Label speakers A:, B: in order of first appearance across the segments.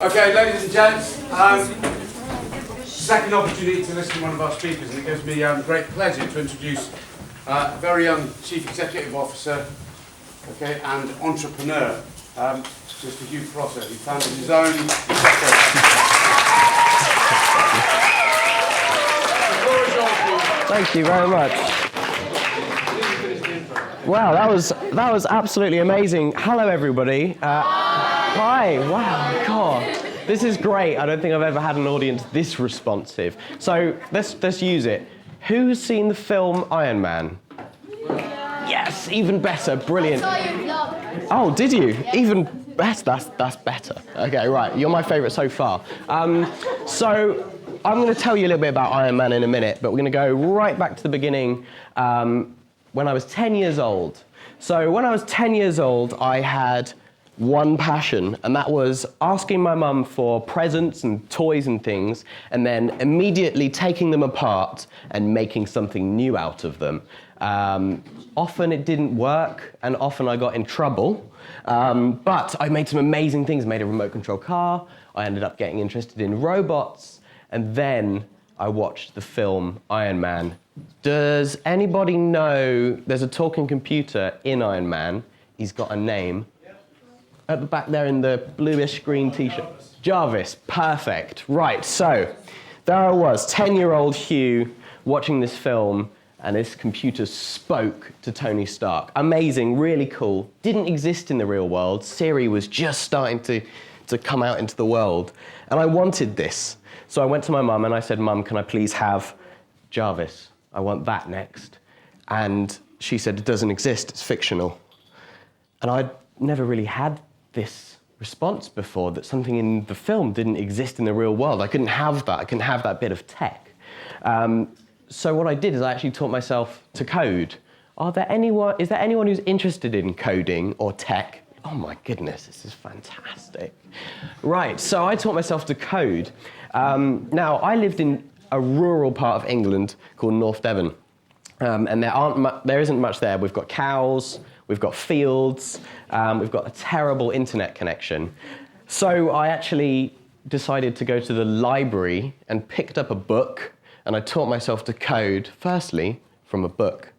A: Okay, ladies and gents, second opportunity to listen to one of our speakers, and it gives me great pleasure to introduce a very young Chief Executive Officer, okay, and entrepreneur, Mr. Hugh Prosser, who founded his own.
B: Thank you very much. Wow, that was absolutely amazing. Hello, everybody. Hi. Wow. God, this is great. I don't think I've ever had an audience this responsive. So let's use it. Who's seen the film Iron Man? Yes, even better. Brilliant. Oh, did you? Even better. That's better. Okay, right. You're my favourite so far. So I'm going to tell you a little bit about Iron Man in a minute, but we're going to go right back to the beginning when I was 10 years old. So when I was 10 years old, I had one passion, and that was asking my mum for presents and toys and things, and then immediately taking them apart and making something new out of them. Often it didn't work, and often I got in trouble, but I made some amazing things. Made a remote control car, I ended up getting interested in robots, and then I watched the film Iron Man. Does anybody know there's a talking computer in Iron Man? He's got a name. At the back there in the bluish green t-shirt. Jarvis, perfect. Right, so there I was, 10-year-old Hugh, watching this film, and this computer spoke to Tony Stark. Amazing, really cool. Didn't exist in the real world. Siri was just starting to come out into the world. And I wanted this. So I went to my mum and I said, Mum, can I please have Jarvis? I want that next. And she said, it doesn't exist, it's fictional. And I'd never really had this response before, that something in the film didn't exist in the real world. I couldn't have that. I couldn't have that bit of tech. So what I did is I actually taught myself to code. Is there anyone who's interested in coding or tech? Oh my goodness, this is fantastic. Right, so I taught myself to code. Now, I lived in a rural part of England called North Devon. And there isn't much there. We've got cows, we've got fields, we've got a terrible internet connection. So I actually decided to go to the library and picked up a book, and I taught myself to code, firstly, from a book.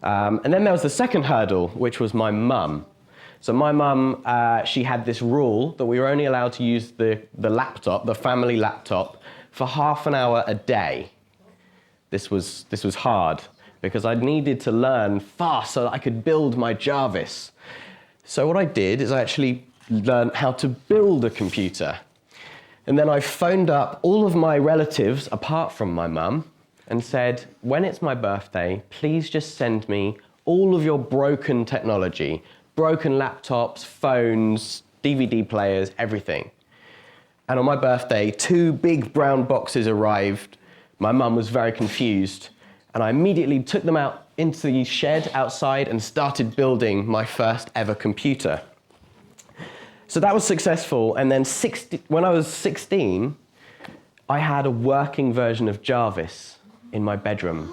B: And then there was the second hurdle, which was my mum. So my mum, she had this rule that we were only allowed to use the laptop, the family laptop, for half an hour a day. This was hard, because I needed to learn fast so that I could build my Jarvis. So what I did is I actually learned how to build a computer. And then I phoned up all of my relatives, apart from my mum, and said, when it's my birthday, please just send me all of your broken technology, broken laptops, phones, DVD players, everything. And on my birthday, 2 big brown boxes arrived. My mum was very confused. And I immediately took them out into the shed outside and started building my first ever computer. So that was successful, and then when I was 16, I had a working version of Jarvis in my bedroom.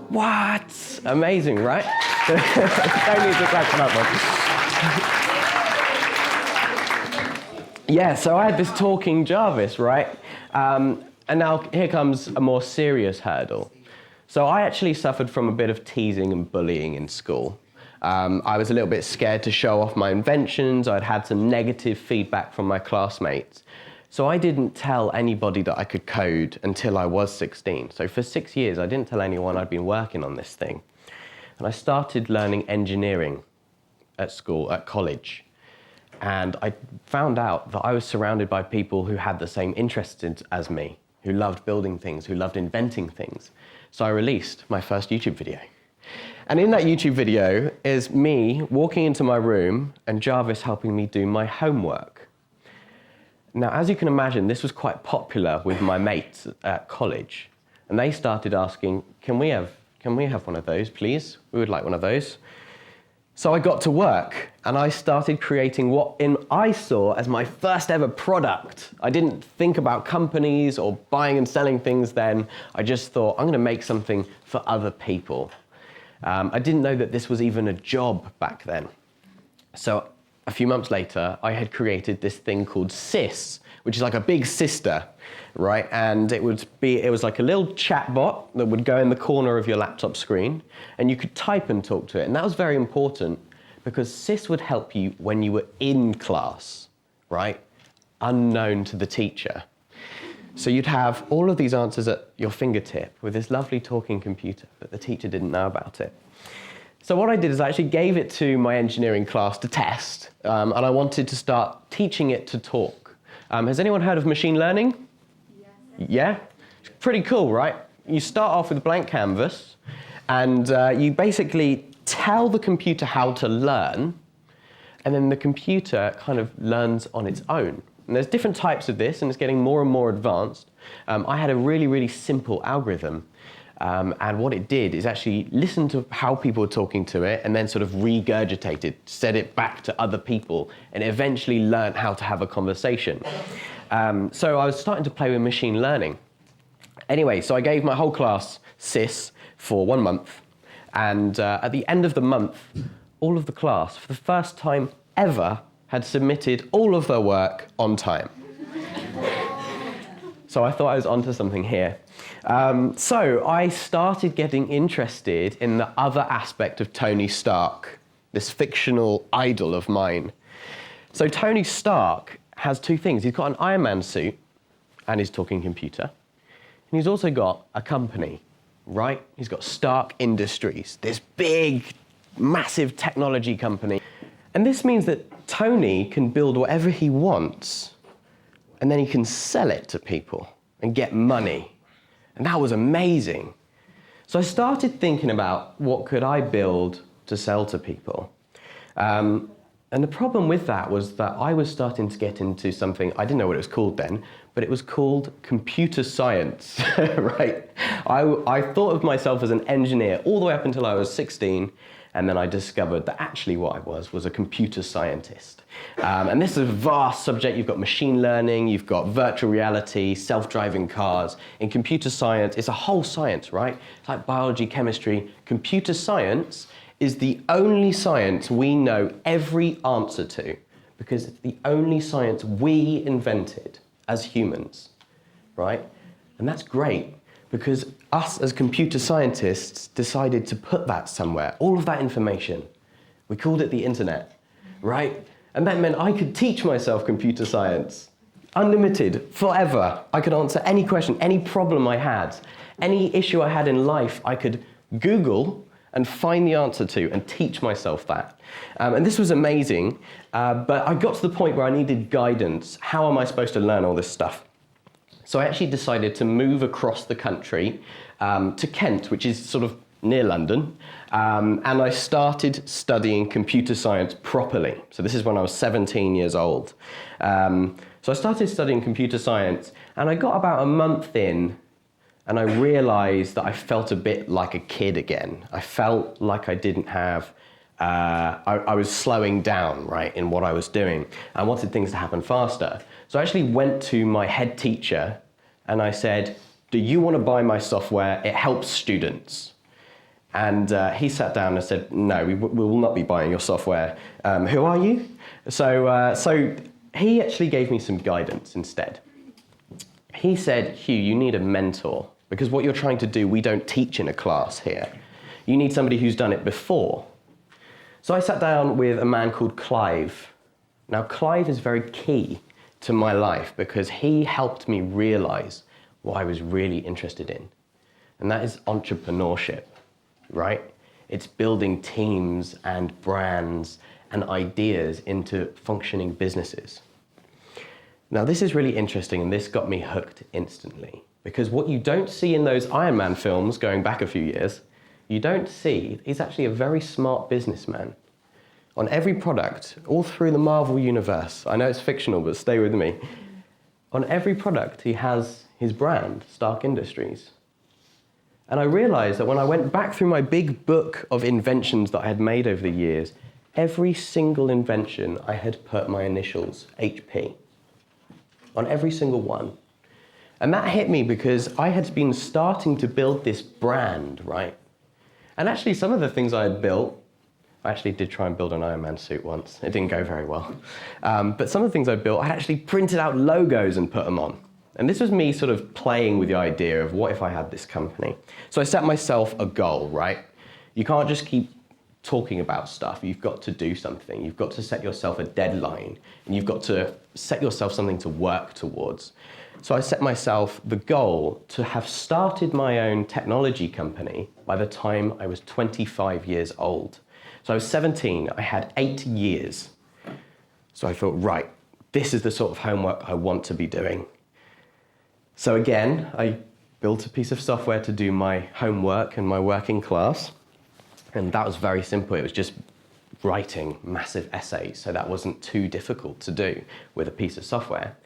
B: What? Amazing, right? Don't need to clap for that one. Yeah, so I had this talking Jarvis, right? And now here comes a more serious hurdle. So I actually suffered from a bit of teasing and bullying in school. I was a little bit scared to show off my inventions. I'd had some negative feedback from my classmates. So I didn't tell anybody that I could code until I was 16. So for 6 years, I didn't tell anyone I'd been working on this thing. And I started learning engineering at school, at college. And I found out that I was surrounded by people who had the same interests as me, who loved building things, who loved inventing things. So I released my first YouTube video. And in that YouTube video is me walking into my room and Jarvis helping me do my homework. Now, as you can imagine, this was quite popular with my mates at college. And they started asking, can we have one of those, please? We would like one of those. So I got to work and I started creating what I saw as my first ever product. I didn't think about companies or buying and selling things then. I just thought, I'm going to make something for other people. I didn't know that this was even a job back then. So a few months later, I had created this thing called SIS, which is like a big sister, right? And it was like a little chat bot that would go in the corner of your laptop screen, and you could type and talk to it. And that was very important because SIS would help you when you were in class, right? Unknown to the teacher. So you'd have all of these answers at your fingertip with this lovely talking computer, but the teacher didn't know about it. So what I did is I actually gave it to my engineering class to test, and I wanted to start teaching it to talk. Has anyone heard of machine learning? Yes. Yeah? It's pretty cool, right? You start off with a blank canvas, and you basically tell the computer how to learn, and then the computer kind of learns on its own. And there's different types of this, and it's getting more and more advanced. I had a really, really simple algorithm. And what it did is actually listen to how people were talking to it and then sort of regurgitated, said it back to other people, and eventually learned how to have a conversation. So I was starting to play with machine learning. Anyway, so I gave my whole class SIS for 1 month. And at the end of the month, all of the class, for the first time ever, had submitted all of their work on time. So I thought I was onto something here. So I started getting interested in the other aspect of Tony Stark, this fictional idol of mine. So Tony Stark has two things. He's got an Iron Man suit and his talking computer. And he's also got a company, right? He's got Stark Industries, this big, massive technology company. And this means that Tony can build whatever he wants, and then he can sell it to people and get money. And that was amazing. So I started thinking about what could I build to sell to people. And the problem with that was that I was starting to get into something, I didn't know what it was called then, but it was called computer science, right? I thought of myself as an engineer all the way up until I was 16, and then I discovered that actually what I was a computer scientist. And this is a vast subject. You've got machine learning, you've got virtual reality, self-driving cars. In computer science, it's a whole science, right? It's like biology, chemistry. Computer science is the only science we know every answer to, because it's the only science we invented as humans, right? And that's great, because us as computer scientists decided to put that somewhere, all of that information. We called it the internet, right? And that meant I could teach myself computer science, unlimited, forever. I could answer any question, any problem I had, any issue I had in life, I could Google and find the answer to and teach myself that. And this was amazing, but I got to the point where I needed guidance. How am I supposed to learn all this stuff? So I actually decided to move across the country to Kent, which is sort of near London, and I started studying computer science properly. So this is when I was 17 years old. So I started studying computer science, and I got about a month in, and I realized that I felt a bit like a kid again. I felt like I didn't have, I was slowing down, right, in what I was doing. I wanted things to happen faster. So I actually went to my head teacher and I said, do you want to buy my software? It helps students. And he sat down and said, no, we will not be buying your software. Who are you? So he actually gave me some guidance instead. He said, Hugh, you need a mentor, because what you're trying to do, we don't teach in a class here. You need somebody who's done it before. So I sat down with a man called Clive. Now, Clive is very key to my life because he helped me realize what I was really interested in. And that is entrepreneurship, right? It's building teams and brands and ideas into functioning businesses. Now, this is really interesting, and this got me hooked instantly, because what you don't see in those Iron Man films, going back a few years, you don't see he's actually a very smart businessman. On every product, all through the Marvel universe, I know it's fictional, but stay with me. On every product, he has his brand, Stark Industries. And I realized that when I went back through my big book of inventions that I had made over the years, every single invention I had put my initials, HP, on every single one. And that hit me because I had been starting to build this brand, right? And actually some of the things I had built, I actually did try and build an Iron Man suit once. It didn't go very well. But some of the things I built, I actually printed out logos and put them on. And this was me sort of playing with the idea of what if I had this company. So I set myself a goal, right? You can't just keep talking about stuff. You've got to do something. You've got to set yourself a deadline, and you've got to set yourself something to work towards. So I set myself the goal to have started my own technology company by the time I was 25 years old. So I was 17, I had 8 years. So I thought, right, this is the sort of homework I want to be doing. So again, I built a piece of software to do my homework and my working class. And that was very simple. It was just writing massive essays. So that wasn't too difficult to do with a piece of software.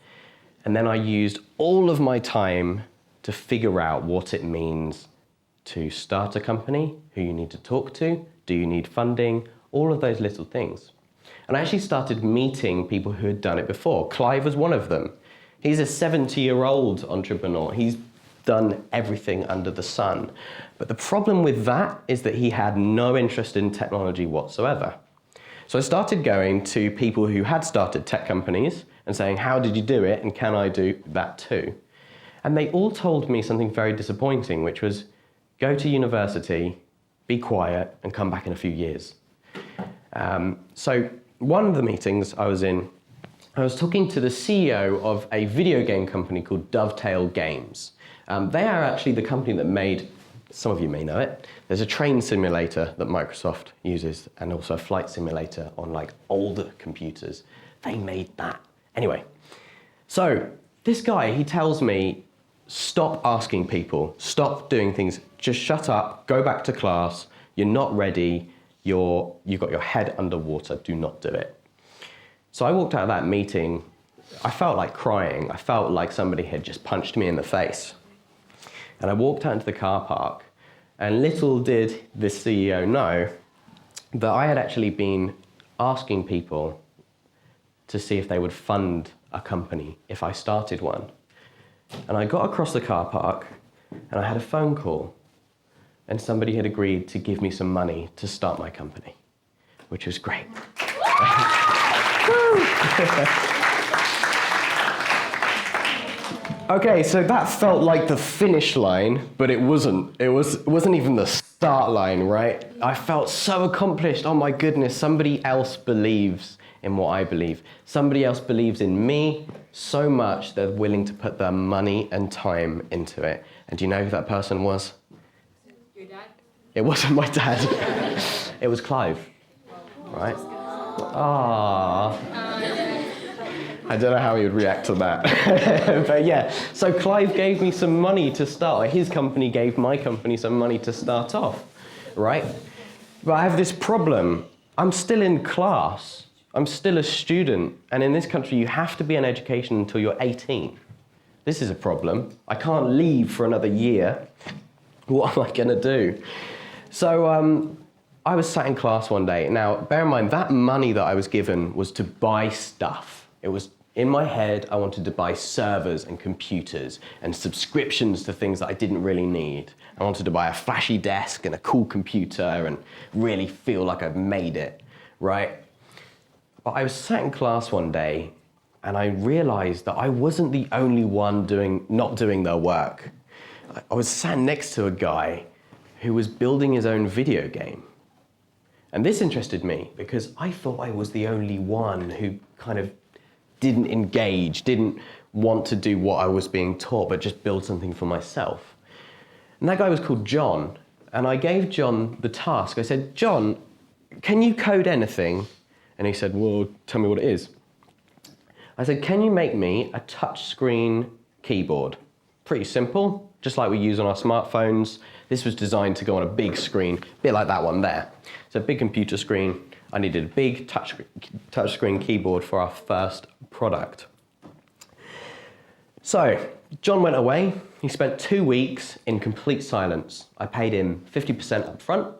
B: And then I used all of my time to figure out what it means to start a company, who you need to talk to, do you need funding, all of those little things. And I actually started meeting people who had done it before. Clive was one of them. He's a 70-year-old entrepreneur. He's done everything under the sun. But the problem with that is that he had no interest in technology whatsoever. So I started going to people who had started tech companies and saying, how did you do it, and can I do that too? And they all told me something very disappointing, which was, go to university, be quiet, and come back in a few years. So one of the meetings I was in, I was talking to the CEO of a video game company called Dovetail Games. They are actually the company that made, some of you may know it, there's a train simulator that Microsoft uses, and also a flight simulator on like older computers. They made that. Anyway, so this guy, he tells me, stop asking people, stop doing things, just shut up, go back to class, you're not ready, you've got your head underwater, do not do it. So I walked out of that meeting, I felt like crying, I felt like somebody had just punched me in the face. And I walked out into the car park, and little did this CEO know that I had actually been asking people to see if they would fund a company if I started one. And I got across the car park, and I had a phone call, and somebody had agreed to give me some money to start my company, which was great. Okay, so that felt like the finish line, but it wasn't. It wasn't even the start line, right? I felt so accomplished. Oh my goodness, somebody else believes in what I believe. Somebody else believes in me so much they're willing to put their money and time into it. And do you know who that person was?
C: Your dad?
B: It wasn't my dad. It was Clive, right? Ah. I don't know how he would react to that. But yeah, so Clive gave me some money to start. His company gave my company some money to start off, right? But I have this problem. I'm still in class. I'm still a student. And in this country, you have to be in education until you're 18. This is a problem. I can't leave for another year. What am I going to do? So I was sat in class one day. Now, bear in mind, that money that I was given was to buy stuff. It was in my head, I wanted to buy servers and computers and subscriptions to things that I didn't really need. I wanted to buy a flashy desk and a cool computer and really feel like I've made it, right? But I was sat in class one day and I realized that I wasn't the only one not doing their work. I was sat next to a guy who was building his own video game. And this interested me because I thought I was the only one who kind of didn't engage, didn't want to do what I was being taught, but just build something for myself. And that guy was called John. And I gave John the task. I said, John, can you code anything? And he said, well, tell me what it is. I said, can you make me a touchscreen keyboard? Pretty simple, just like we use on our smartphones. This was designed to go on a big screen, a bit like that one there. So a big computer screen. I needed a big touchscreen keyboard for our first product. So John went away. He spent 2 weeks in complete silence. I paid him 50% up front,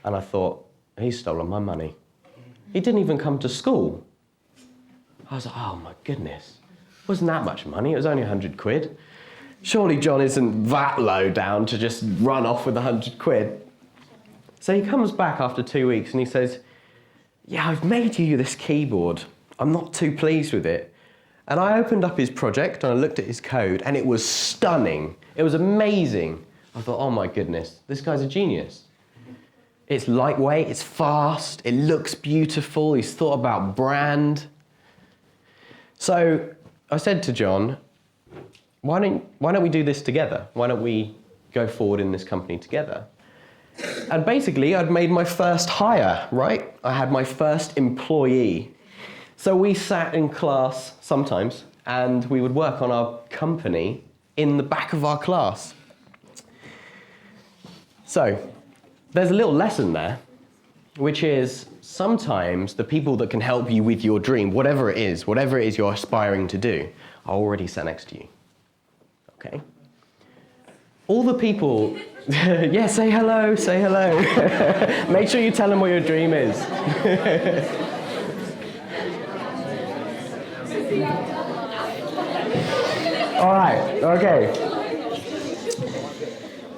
B: and I thought, he's stolen my money. He didn't even come to school. I was like, oh my goodness. It wasn't that much money, it was only 100 quid. Surely John isn't that low down to just run off with 100 quid. So he comes back after 2 weeks and he says, yeah, I've made you this keyboard. I'm not too pleased with it. And I opened up his project and I looked at his code and it was stunning. It was amazing. I thought, oh my goodness, this guy's a genius. It's lightweight, it's fast, it looks beautiful, he's thought about brand. So I said to John, why don't we do this together? Why don't we go forward in this company together? And basically, I'd made my first hire, right? I had my first employee. So we sat in class sometimes, and we would work on our company in the back of our class. So there's a little lesson there, which is sometimes the people that can help you with your dream, whatever it is you're aspiring to do, are already sat next to you. Okay? All the people, yeah, say hello, say hello. Make sure you tell them what your dream is. All right, okay.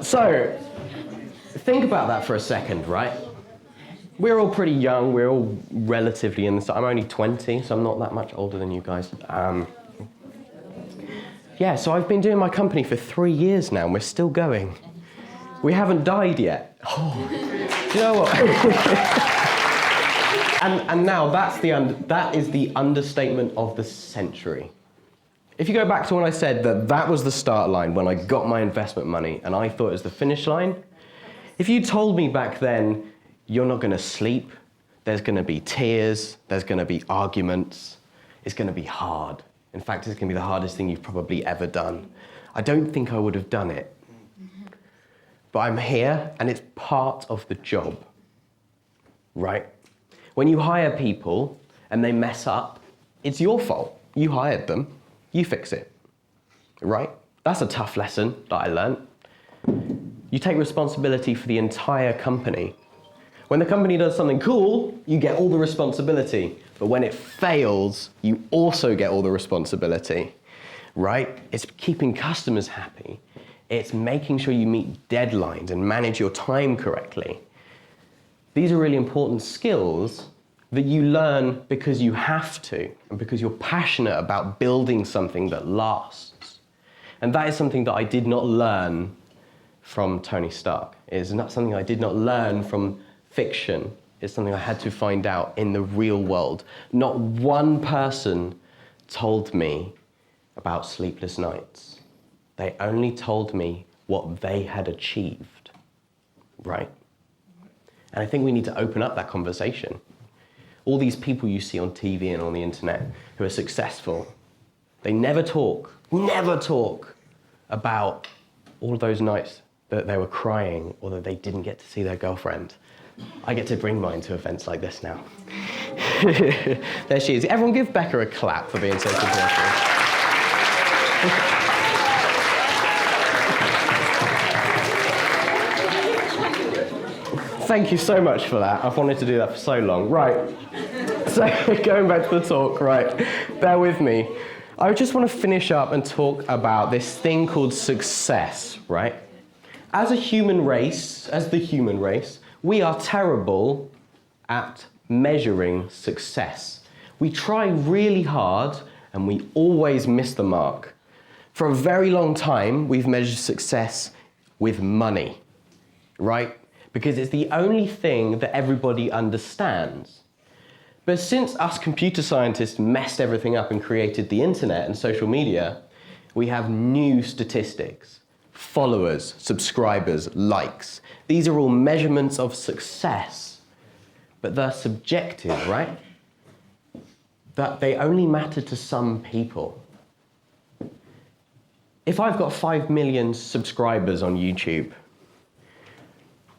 B: So, think about that for a second, right? We're all pretty young, we're all relatively in this. I'm only 20, so I'm not that much older than you guys. Yeah, so I've been doing my company for 3 years now, and we're still going. We haven't died yet. Oh, do you know what? and now that is the understatement of the century. If you go back to when I said that was the start line, when I got my investment money, and I thought it was the finish line, if you told me back then, you're not going to sleep, there's going to be tears, there's going to be arguments, it's going to be hard. In fact, it's going to be the hardest thing you've probably ever done. I don't think I would have done it. But I'm here, and it's part of the job, right? When you hire people and they mess up, it's your fault. You hired them, you fix it, right? That's a tough lesson that I learned. You take responsibility for the entire company. When the company does something cool, you get all the responsibility. But when it fails, you also get all the responsibility, right? It's keeping customers happy. It's making sure you meet deadlines and manage your time correctly. These are really important skills that you learn because you have to and because you're passionate about building something that lasts. And that is something that I did not learn from Tony Stark. It's not something I did not learn from fiction. It's something I had to find out in the real world. Not one person told me about sleepless nights. They only told me what they had achieved, right? And I think we need to open up that conversation. All these people you see on TV and on the internet who are successful, they never talk about all of those nights that they were crying or that they didn't get to see their girlfriend. I get to bring mine to events like this now. There she is. Everyone give Becca a clap for being so supportive. Thank you so much for that. I've wanted to do that for so long. Right, so going back to the talk, right, bear with me. I just want to finish up and talk about this thing called success, right? As the human race, we are terrible at measuring success. We try really hard and we always miss the mark. For a very long time, we've measured success with money, right? Because it's the only thing that everybody understands. But since us computer scientists messed everything up and created the internet and social media, we have new statistics. Followers, subscribers, likes. These are all measurements of success, but they're subjective, right? That they only matter to some people. If I've got 5 million subscribers on YouTube,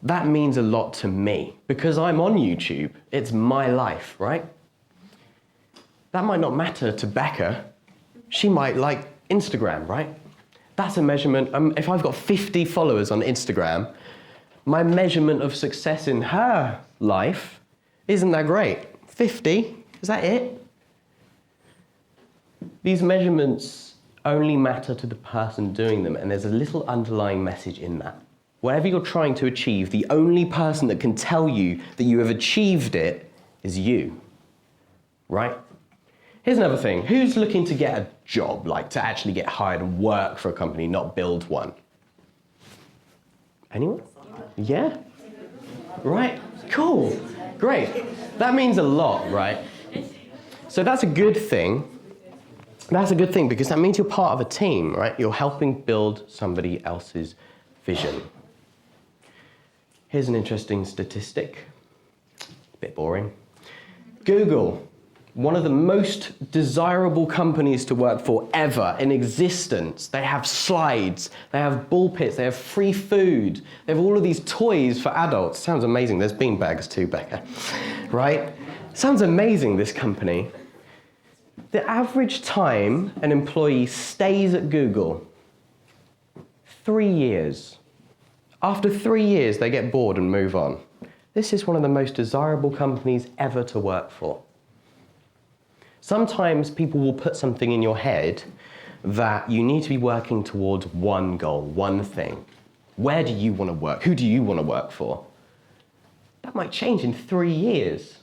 B: that means a lot to me because I'm on YouTube. It's my life, right? That might not matter to Becca. She might like Instagram, right? That's a measurement. If I've got 50 followers on Instagram, my measurement of success in her life isn't that great. 50, is that it? These measurements only matter to the person doing them, and there's a little underlying message in that. whatever you're trying to achieve, the only person that can tell you that you have achieved it is you, right? Here's another thing. Who's looking to get a job, like to actually get hired and work for a company, not build one? Anyone? Yeah? Right? Cool. Great. That means a lot, right? So that's a good thing. That's a good thing because that means you're part of a team, right? You're helping build somebody else's vision. Here's an interesting statistic. A bit boring. Google, one of the most desirable companies to work for ever in existence. They have slides, they have ball pits, they have free food, they have all of these toys for adults. Sounds amazing. There's beanbags too, Becca, right? Sounds amazing, this company. The average time an employee stays at Google, 3 years. After 3 years, they get bored and move on. This is one of the most desirable companies ever to work for. Sometimes people will put something in your head that you need to be working towards one goal, one thing. Where do you want to work? Who do you want to work for? That might change in 3 years,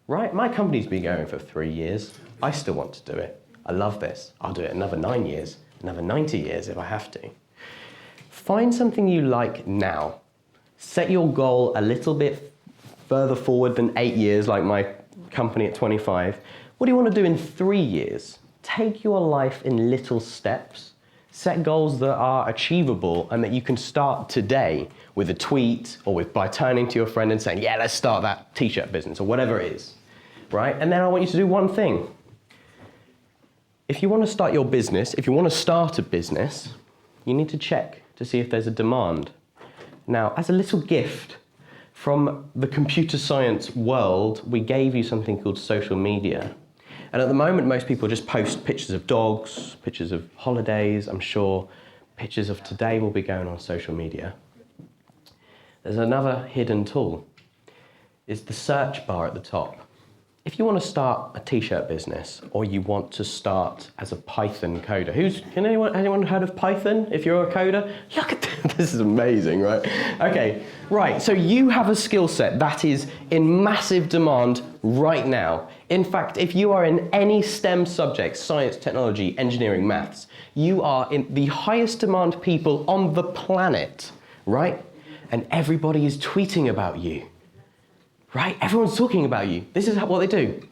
B: right? My company's been going for 3 years. I still want to do it. I love this. I'll do it another 9 years, another 90 years if I have to. Find something you like now. Set your goal a little bit further forward than 8 years, like my company at 25. What do you want to do in 3 years? Take your life in little steps. Set goals that are achievable and that you can start today with a tweet or by turning to your friend and saying, yeah, let's start that t-shirt business or whatever it is, right? And then I want you to do one thing. If you want to start your business, if you want to start a business, you need to check to see if there's a demand. Now, as a little gift from the computer science world, we gave you something called social media. And at the moment, most people just post pictures of dogs, pictures of holidays. I'm sure pictures of today will be going on social media. There's another hidden tool. It's the search bar at the top. If you want to start a t-shirt business or you want to start as a Python coder, anyone heard of Python if you're a coder? Look at this, this is amazing, right? Okay, right, so you have a skill set that is in massive demand right now. In fact, if you are in any STEM subject, science, technology, engineering, maths, you are in the highest demand people on the planet, right? And everybody is tweeting about you. Right? Everyone's talking about you. This is what they do.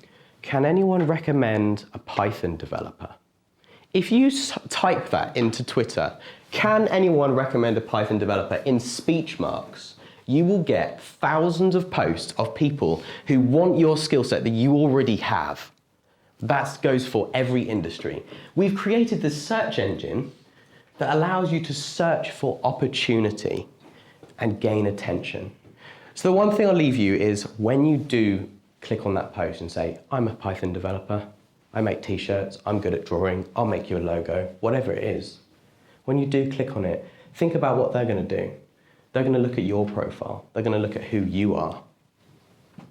B: Can anyone recommend a Python developer? If you type that into Twitter, can anyone recommend a Python developer in speech marks, you will get thousands of posts of people who want your skill set that you already have. That goes for every industry. We've created this search engine that allows you to search for opportunity and gain attention. So the one thing I'll leave you is when you do click on that post and say, I'm a Python developer, I make t-shirts, I'm good at drawing, I'll make you a logo, whatever it is. When you do click on it, think about what they're going to do. They're going to look at your profile. They're going to look at who you are,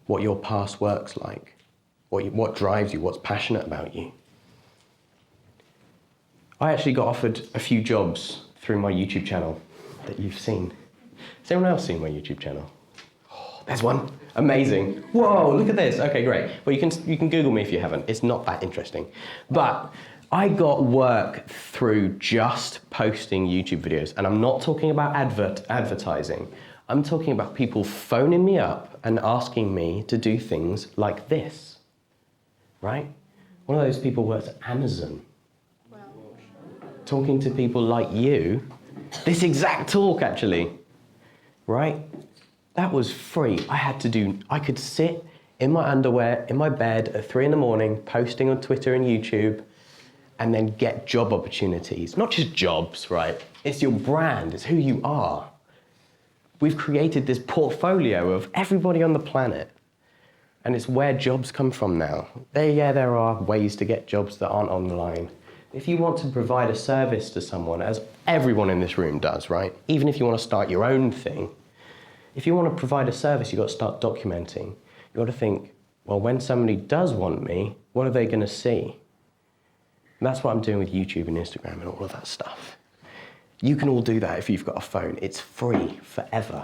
B: what your past work's like, what drives you, what's passionate about you. I actually got offered a few jobs through my YouTube channel that you've seen. Has anyone else seen my YouTube channel? There's one. Amazing. Whoa, look at this. Okay, great. Well, you can Google me if you haven't. It's not that interesting. But I got work through just posting YouTube videos. And I'm not talking about advertising. I'm talking about people phoning me up and asking me to do things like this. Right? One of those people works at Amazon. Wow. Talking to people like you. This exact talk, actually. Right? That was free. I could sit in my underwear, in my bed at 3 in the morning, posting on Twitter and YouTube, and then get job opportunities. Not just jobs, right? It's your brand, it's who you are. We've created this portfolio of everybody on the planet, and it's where jobs come from now. There are ways to get jobs that aren't online. If you want to provide a service to someone, as everyone in this room does, right? Even if you want to start your own thing, if you want to provide a service, you've got to start documenting. You've got to think, well, when somebody does want me, what are they going to see? And that's what I'm doing with YouTube and Instagram and all of that stuff. You can all do that if you've got a phone. It's free forever.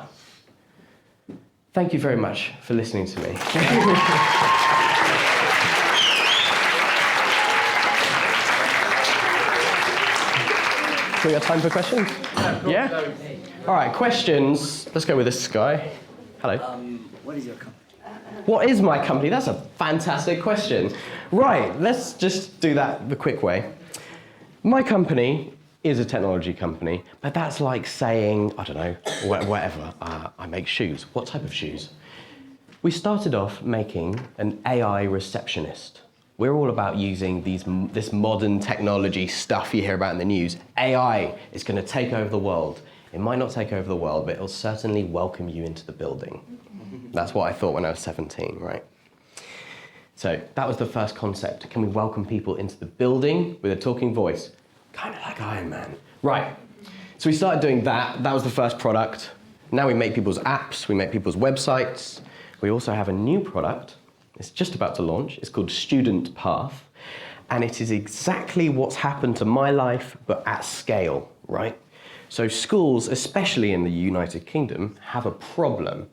B: Thank you very much for listening to me. We got time for questions? Yeah? All right, questions. Let's go with this guy. Hello.
C: What is your company?
B: What is my company? That's a fantastic question. Right, let's just do that the quick way. My company is a technology company, but that's like saying, I don't know, whatever. I make shoes. What type of shoes? We started off making an AI receptionist. We're all about using this modern technology stuff you hear about in the news. AI is going to take over the world. It might not take over the world, but it'll certainly welcome you into the building. That's what I thought when I was 17, right? So that was the first concept. Can we welcome people into the building with a talking voice? Kind of like Iron Man. Right. So we started doing that. That was the first product. Now we make people's apps. We make people's websites. We also have a new product. It's just about to launch. It's called Student Path. And it is exactly what's happened to my life, but at scale, right? So schools, especially in the United Kingdom, have a problem.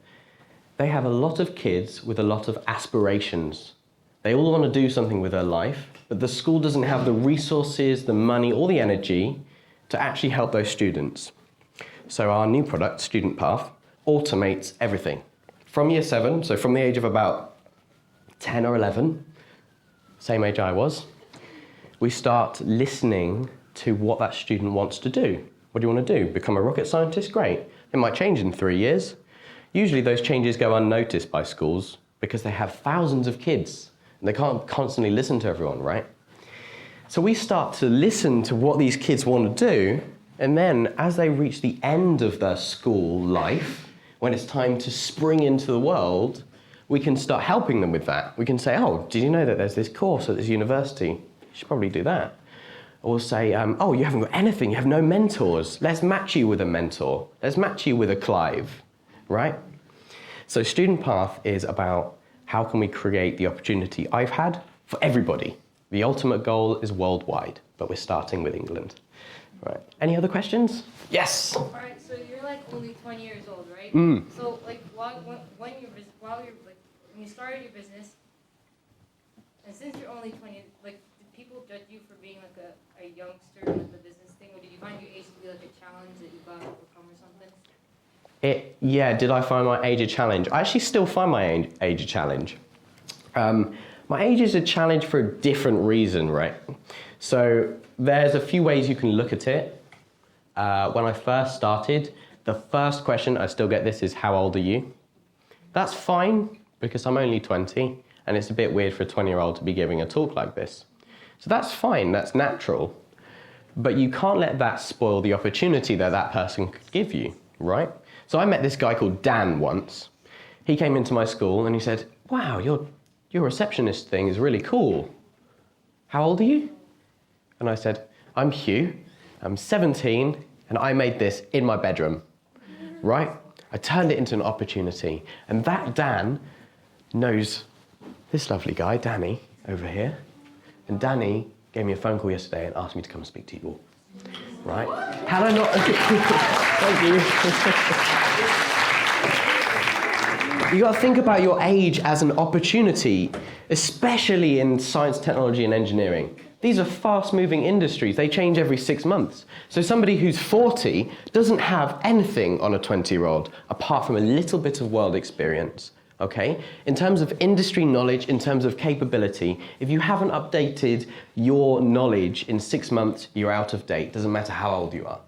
B: They have a lot of kids with a lot of aspirations. They all want to do something with their life, but the school doesn't have the resources, the money, or the energy to actually help those students. So our new product, Student Path, automates everything. From year 7, so from the age of about 10 or 11, same age I was, we start listening to what that student wants to do. What do you want to do? Become a rocket scientist? Great. It might change in 3 years. Usually those changes go unnoticed by schools because they have thousands of kids and they can't constantly listen to everyone, right? So we start to listen to what these kids want to do, and then as they reach the end of their school life, when it's time to spring into the world, we can start helping them with that. We can say, oh, did you know that there's this course at this university? You should probably do that. Or we'll say, oh, you haven't got anything, you have no mentors. Let's match you with a mentor. Let's match you with a Clive, right? So Student Path is about how can we create the opportunity I've had for everybody. The ultimate goal is worldwide, but we're starting with England. Right. Any other questions? Yes.
D: All right. So you're like only 20 years old, right? So like when you started your business, and since you're only 20, like did people judge you for being like a youngster with the business thing, or did you find your age to be like a challenge that you got to overcome or something?
B: Yeah. Did I find my age a challenge? I actually still find my age a challenge. My age is a challenge for a different reason, right? So there's a few ways you can look at it. When I first started, the first question, I still get this, is how old are you? That's fine, because I'm only 20, and it's a bit weird for a 20-year-old to be giving a talk like this. So that's fine, that's natural. But you can't let that spoil the opportunity that that person could give you, right? So I met this guy called Dan once. He came into my school and he said, wow, your receptionist thing is really cool. How old are you? And I said, I'm Hugh, I'm 17, and I made this in my bedroom, right? I turned it into an opportunity. And that Dan knows this lovely guy, Danny, over here. And Danny gave me a phone call yesterday and asked me to come and speak to you all, right? Had I not... Thank you. You got to think about your age as an opportunity, especially in science, technology, and engineering. These are fast-moving industries. They change every 6 months. So somebody who's 40 doesn't have anything on a 20-year-old apart from a little bit of world experience, okay? In terms of industry knowledge, in terms of capability, if you haven't updated your knowledge in 6 months, you're out of date. Doesn't matter how old you are,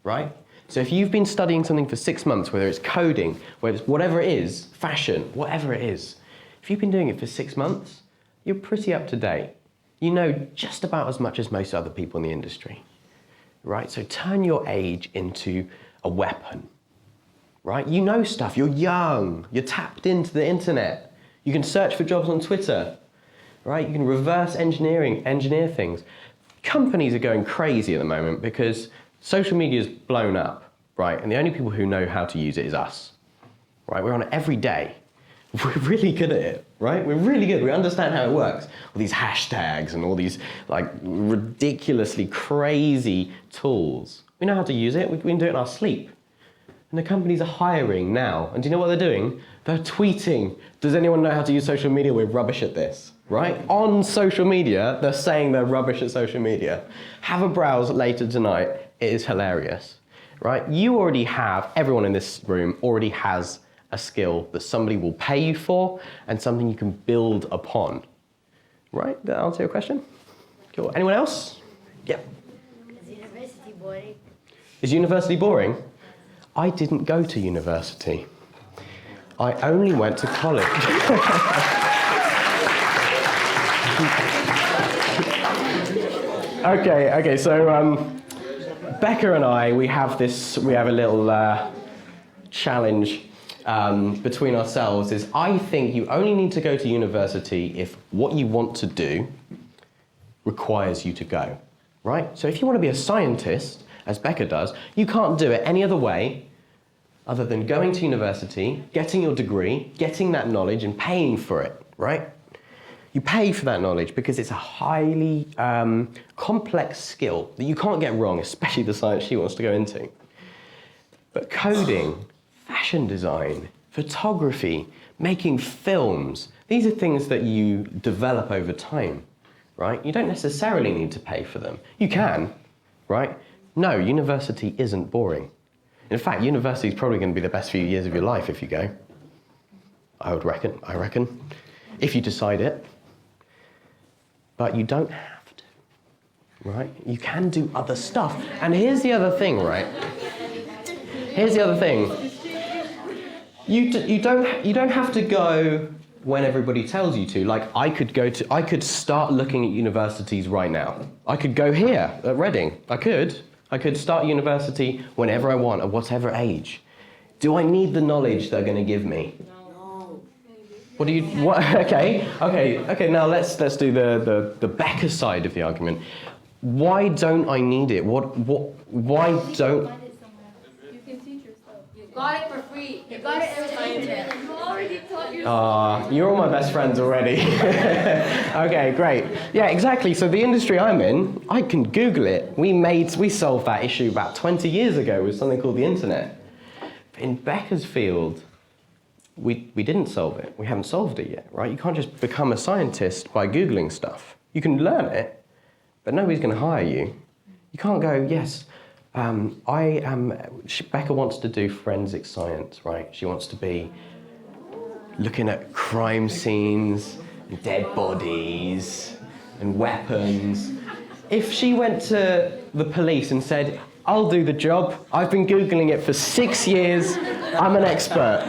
B: right? So if you've been studying something for 6 months, whether it's coding, whether it's whatever it is, fashion, whatever it is, if you've been doing it for 6 months, you're pretty up to date. You know just about as much as most other people in the industry, right? So turn your age into a weapon, right? You know stuff, you're young, you're tapped into the internet. You can search for jobs on Twitter, right? You can reverse engineer things. Companies are going crazy at the moment because social media's blown up, right? And the only people who know how to use it is us, right? We're on it every day. we're really good at it, right? We're really good. We understand how it works. All these hashtags and all these like ridiculously crazy tools. We know how to use it. We can do it in our sleep. And the companies are hiring now. And do you know what they're doing? They're tweeting. Does anyone know how to use social media? We're rubbish at this, right? On social media, they're saying they're rubbish at social media. Have a browse later tonight. It is hilarious, right? You already have, everyone in this room already has a skill that somebody will pay you for and something you can build upon. Right? Did that answer your question? Cool. Anyone else? Yep.
C: Is university boring?
B: Is university boring? I didn't go to university. I only went to college. Okay, so Becca and I, we have a little challenge between ourselves is I think you only need to go to university if what you want to do requires you to go, right? So if you want to be a scientist, as Becca does, you can't do it any other way other than going to university, getting your degree, getting that knowledge and paying for it, right? You pay for that knowledge because it's a highly complex skill that you can't get wrong, especially the science she wants to go into. But coding, fashion design, photography, making films, these are things that you develop over time, right? You don't necessarily need to pay for them. You can, right? No, university isn't boring. In fact, university is probably going to be the best few years of your life if you go. I reckon, if you decide it. But you don't have to, right? You can do other stuff. And here's the other thing, right? Here's the other thing. You don't have to go when everybody tells you to. Like I could start looking at universities right now. I could go here at Reading. I could start university whenever I want, at whatever age. Do I need the knowledge they're going to give me?
C: No.
B: What do you? What? Okay. Now let's do the Becca side of the argument. Why don't I need it? Why don't?
D: You can teach yourself.
C: You got it for free. You got it on the internet.
D: You already taught yourself.
B: You're all my best friends already. Okay, great. Yeah, exactly. So the industry I'm in, I can Google it. We solved that issue about 20 years ago with something called the internet. In Becca's field, we didn't solve it. We haven't solved it yet, right? You can't just become a scientist by Googling stuff. You can learn it, but nobody's going to hire you. You can't go, yes, Becca wants to do forensic science, right? She wants to be looking at crime scenes, and dead bodies, and weapons. If she went to the police and said, I'll do the job, I've been Googling it for 6 years, I'm an expert.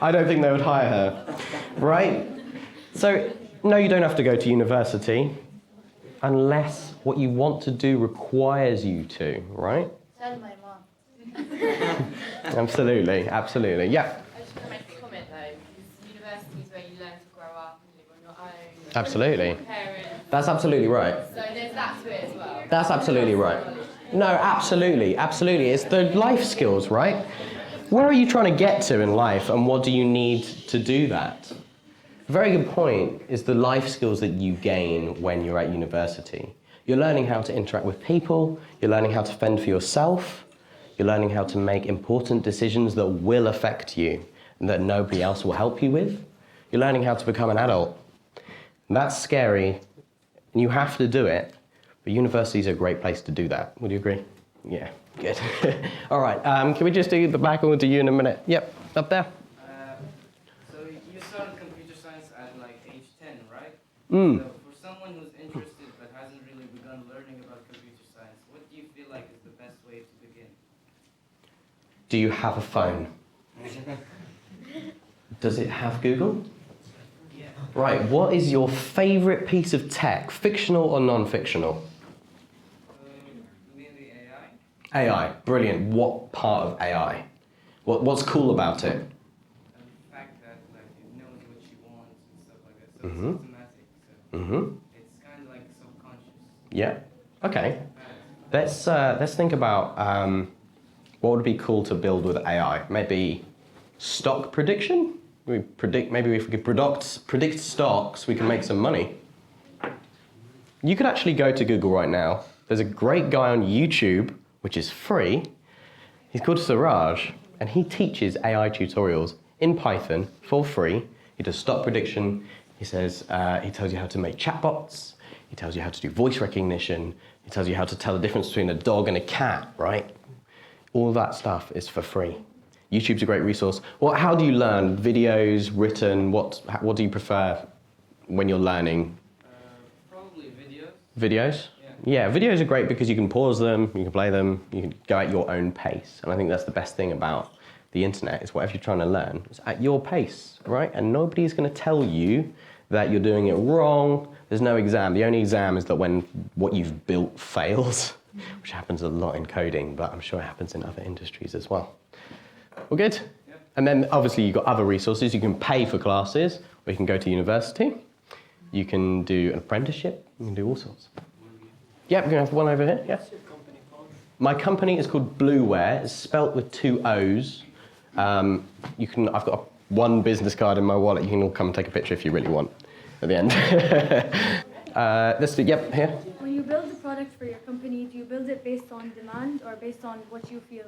B: I don't think they would hire her, right? So, no, you don't have to go to university unless what you want to do requires you to, right?
C: Tell my mom.
B: Absolutely. Yeah.
E: I just want to make a comment though, because university is where you learn to grow up and live on your own.
B: Absolutely.
E: With your parents.
B: That's absolutely right.
E: So there's that to it as well.
B: That's absolutely right. No, absolutely. It's the life skills, right? Where are you trying to get to in life and what do you need to do that? A very good point is the life skills that you gain when you're at university. You're learning how to interact with people, you're learning how to fend for yourself, you're learning how to make important decisions that will affect you and that nobody else will help you with. You're learning how to become an adult. And that's scary, and you have to do it, but university is a great place to do that. Would you agree? Yeah, good. All right, can we just do the back and we'll do you in a minute? Yep, up there.
F: So you started computer science at like age 10, right?
B: Mm.
F: So for someone who's interested but hasn't really begun learning about computer science, what do you feel like is the best way to begin?
B: Do you have a phone? Does it have Google?
F: Yeah.
B: Right, what is your favorite piece of tech, fictional or non-fictional?
F: Maybe AI?
B: AI, brilliant. What part of AI? What's cool about it?
F: And the fact that like it knows what you want and stuff like that. So
B: Mhm.
F: it's automatic. So
B: Mm-hmm.
F: it's kind of like subconscious.
B: Yeah, okay. Let's think about what would be cool to build with AI. Maybe stock prediction. We predict, maybe if we could predict stocks, we can make some money. You could actually go to Google right now. There's a great guy on YouTube, which is free. He's called Suraj, and he teaches AI tutorials in Python for free. He does stock prediction. He says, he tells you how to make chatbots. He tells you how to do voice recognition. He tells you how to tell the difference between a dog and a cat, right? All that stuff is for free. YouTube's a great resource. How do you learn? Videos, written, what do you prefer when you're learning?
F: Probably videos.
B: Videos?
F: Yeah.
B: Yeah, videos are great because you can pause them, you can play them, you can go at your own pace. And I think that's the best thing about the internet, is whatever you're trying to learn, it's at your pace, right? And nobody's going to tell you that you're doing it wrong. There's no exam. The only exam is that when what you've built fails, which happens a lot in coding, but I'm sure it happens in other industries as well. All good?
F: Yeah.
B: And then obviously you've got other resources. You can pay for classes, or you can go to university. You can do an apprenticeship. You can do all sorts. Yeah, we're going to have one over here. Yeah.
G: What's your company called?
B: My company is called Blueware. It's spelt with 2 O's. I've got one business card in my wallet. You can all come and take a picture if you really want at the end. Let's do, yep, here.
H: When you build the product for your company, do you build it based on demand or based on what you feel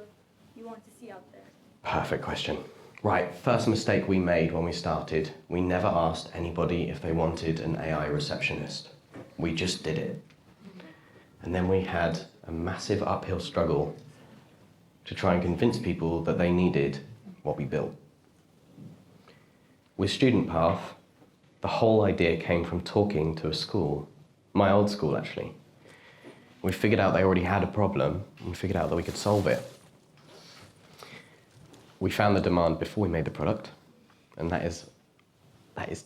H: you want to see out there?
B: Perfect question. Right, first mistake we made when we started, we never asked anybody if they wanted an AI receptionist. We just did it. And then we had a massive uphill struggle to try and convince people that they needed what we built. With Student Path, the whole idea came from talking to a school, my old school actually. We figured out they already had a problem and figured out that we could solve it. We found the demand before we made the product, and that is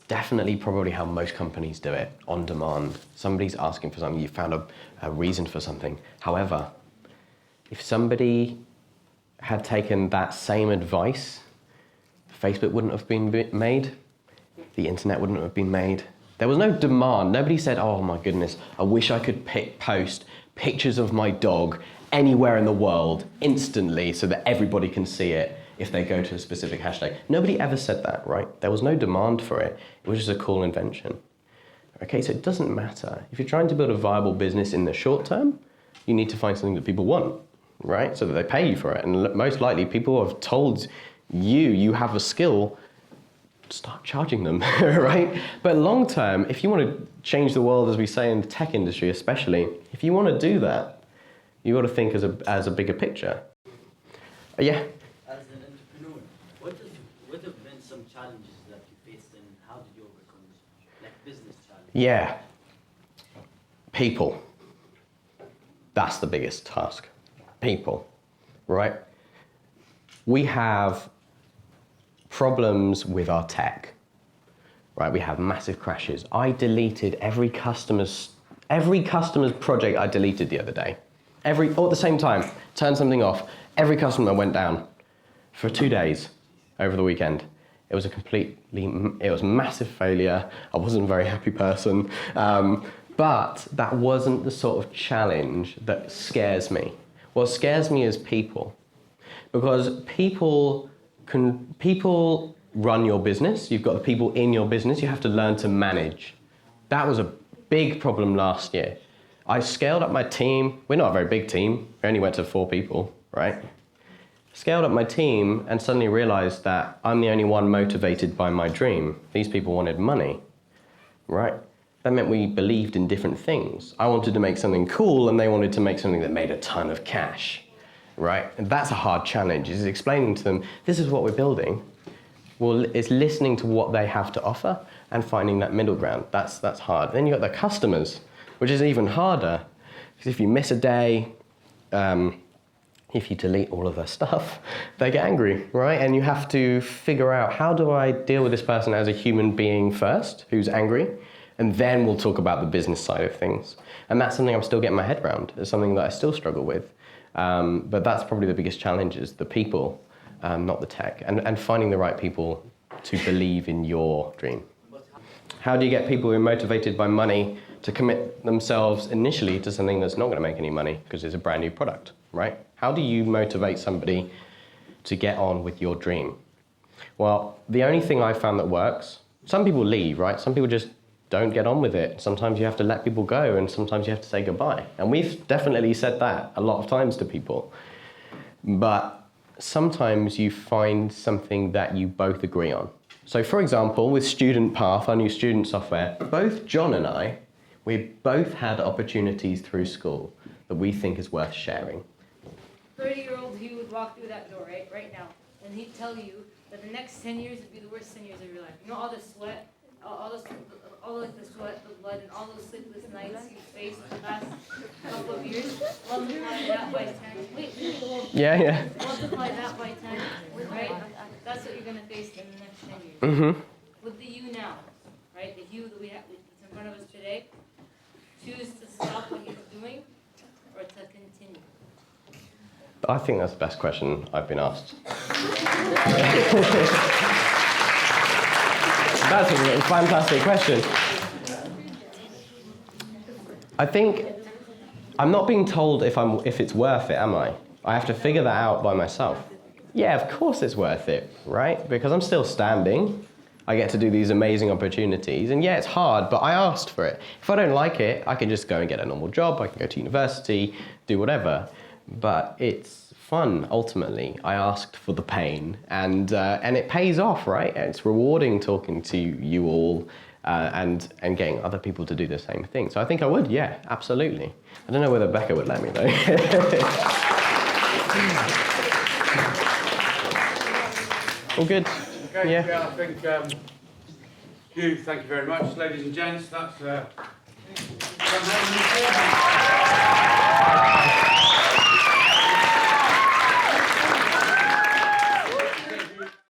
B: definitely probably how most companies do it, on demand. Somebody's asking for something, you found a reason for something. However, if somebody had taken that same advice, Facebook wouldn't have been made, the internet wouldn't have been made. There was no demand. Nobody said, oh my goodness, I wish I could post pictures of my dog anywhere in the world instantly so that everybody can see it if they go to a specific hashtag. Nobody ever said that, right? There was no demand for it. It was just a cool invention. Okay, so it doesn't matter. If you're trying to build a viable business in the short term, you need to find something that people want, right? So that they pay you for it. And most likely people have told you have a skill, start charging them, right? But long term, if you want to change the world, as we say in the tech industry especially, if you want to do that, you've got to think as a bigger picture. Yeah?
G: As an entrepreneur, what have been some challenges that you faced and how did you overcome them? Like business challenges?
B: Yeah. People. That's the biggest task. People, right? We have problems with our tech, right? We have massive crashes. I deleted every customer's project I deleted the other day. All at the same time, turned something off. Every customer went down for 2 days over the weekend. It was a massive failure. I wasn't a very happy person. But that wasn't the sort of challenge that scares me. What scares me is people. Because people run your business. You've got the people in your business. You have to learn to manage. That was a big problem last year. I scaled up my team. We're not a very big team. We only went to 4 people, right? Scaled up my team and suddenly realized that I'm the only one motivated by my dream. These people wanted money, right? That meant we believed in different things. I wanted to make something cool and they wanted to make something that made a ton of cash, right? And that's a hard challenge, is explaining to them, this is what we're building. Well, it's listening to what they have to offer and finding that middle ground. That's hard. Then you've got the customers, which is even harder. Because if you miss a day, if you delete all of their stuff, they get angry, right? And you have to figure out, how do I deal with this person as a human being first, who's angry? And then we'll talk about the business side of things. And that's something I'm still getting my head around. It's something that I still struggle with. But that's probably the biggest challenge, is the people, not the tech. And finding the right people to believe in your dream. How do you get people who are motivated by money to commit themselves initially to something that's not going to make any money because it's a brand new product, right? How do you motivate somebody to get on with your dream? Well, the only thing I found that works, some people leave, right? Some people just don't get on with it. Sometimes you have to let people go and sometimes you have to say goodbye. And we've definitely said that a lot of times to people. But sometimes you find something that you both agree on. So for example, with Student Path, our new student software, both John and I, we both had opportunities through school that we think is worth sharing.
D: 30-year-old, he would walk through that door right now, and he'd tell you that the next 10 years would be the worst 10 years of your life. You know all the sweat, all the sweat, the blood, and all those sleepless nights you faced the past couple of years. Multiply that by 10. Wait.
B: Yeah.
D: Multiply that by 10, right? That's what you're gonna face in the next 10 years.
B: Mm-hmm.
D: With the you now, right? The you that we have that's in front of us today, choose to stop what you're doing or to continue.
B: I think that's the best question I've been asked. That's a fantastic question. I think I'm not being told if it's worth it, am I? I have to figure that out by myself. Yeah, of course it's worth it, right? Because I'm still standing. I get to do these amazing opportunities. And yeah, it's hard, but I asked for it. If I don't like it, I can just go and get a normal job. I can go to university, do whatever. But it's fun, ultimately. I asked for the pain. And it pays off, right? It's rewarding talking to you all and getting other people to do the same thing. So I think I would, yeah, absolutely. I don't know whether Becca would let me, though. All good?
A: Okay,
B: Yeah.
A: I think, thank you very much, ladies and gents. That's